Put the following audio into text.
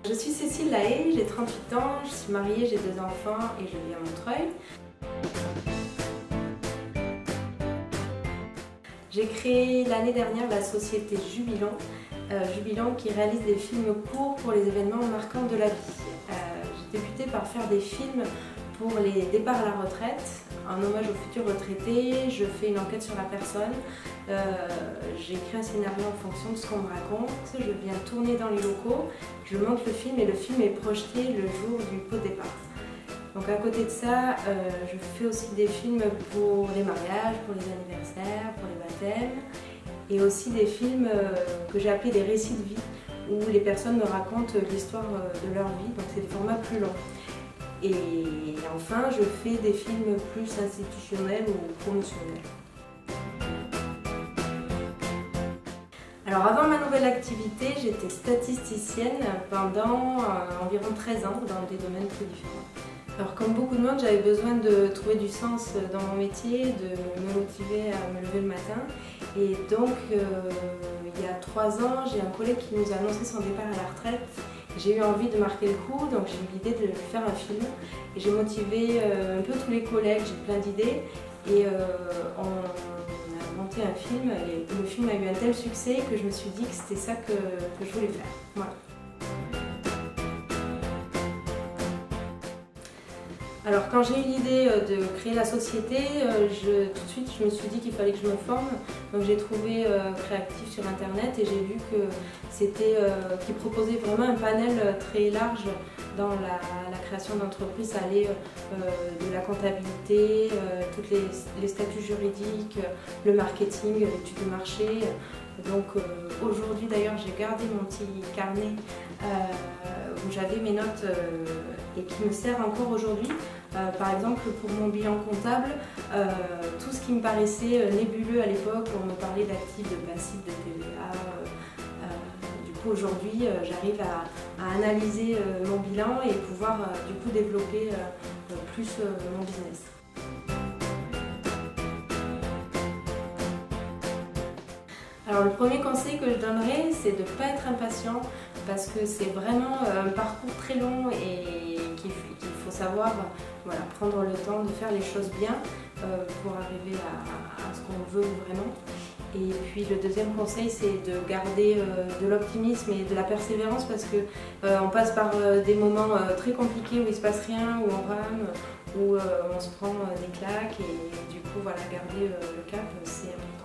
Je suis Cécile Lahaye, j'ai 38 ans, je suis mariée, j'ai 2 enfants et je vis à Montreuil. J'ai créé l'année dernière la société Jubilant, Jubilant qui réalise des films courts pour les événements marquants de la vie. J'ai débuté par faire des films pour les départs à la retraite, en hommage aux futurs retraités. Je fais une enquête sur la personne, j'écris un scénario en fonction de ce qu'on me raconte, je viens tourner dans les locaux, je monte le film et le film est projeté le jour du pot de départ. Donc à côté de ça, je fais aussi des films pour les mariages, pour les anniversaires, pour les baptêmes, et aussi des films que j'ai appelés des récits de vie, où les personnes me racontent l'histoire de leur vie, donc c'est des formats plus longs. Et enfin, je fais des films plus institutionnels ou promotionnels. Alors avant ma nouvelle activité, j'étais statisticienne pendant environ 13 ans dans des domaines très différents. Alors comme beaucoup de monde, j'avais besoin de trouver du sens dans mon métier, de me motiver à me lever le matin. Et donc il y a 3 ans, j'ai un collègue qui nous a annoncé son départ à la retraite. J'ai eu envie de marquer le coup, donc j'ai eu l'idée de faire un film. Et j'ai motivé un peu tous les collègues, j'ai plein d'idées. Et on a monté un film, et le film a eu un tel succès que je me suis dit que c'était ça que je voulais faire. Voilà. Alors quand j'ai eu l'idée de créer la société, tout de suite je me suis dit qu'il fallait que je me forme. Donc j'ai trouvé Créactif sur internet et j'ai vu qu'il proposait vraiment un panel très large dans la création d'entreprises. Ça allait de la comptabilité, tous les statuts juridiques, le marketing, l'étude de marché. Donc aujourd'hui d'ailleurs j'ai gardé mon petit carnet où j'avais mes notes et qui me sert encore aujourd'hui. Par exemple pour mon bilan comptable, tout ce qui me paraissait nébuleux à l'époque, on me parlait d'actifs, de passifs, de TVA. Du coup aujourd'hui j'arrive à analyser mon bilan et pouvoir du coup développer plus mon business. Alors le premier conseil que je donnerais, c'est de ne pas être impatient parce que c'est vraiment un parcours très long et qu'il faut savoir prendre le temps de faire les choses bien pour arriver à ce qu'on veut vraiment. Et puis le deuxième conseil, c'est de garder de l'optimisme et de la persévérance parce que on passe par des moments très compliqués où il ne se passe rien, où on rame, où on se prend des claques et du coup garder le cap, c'est important.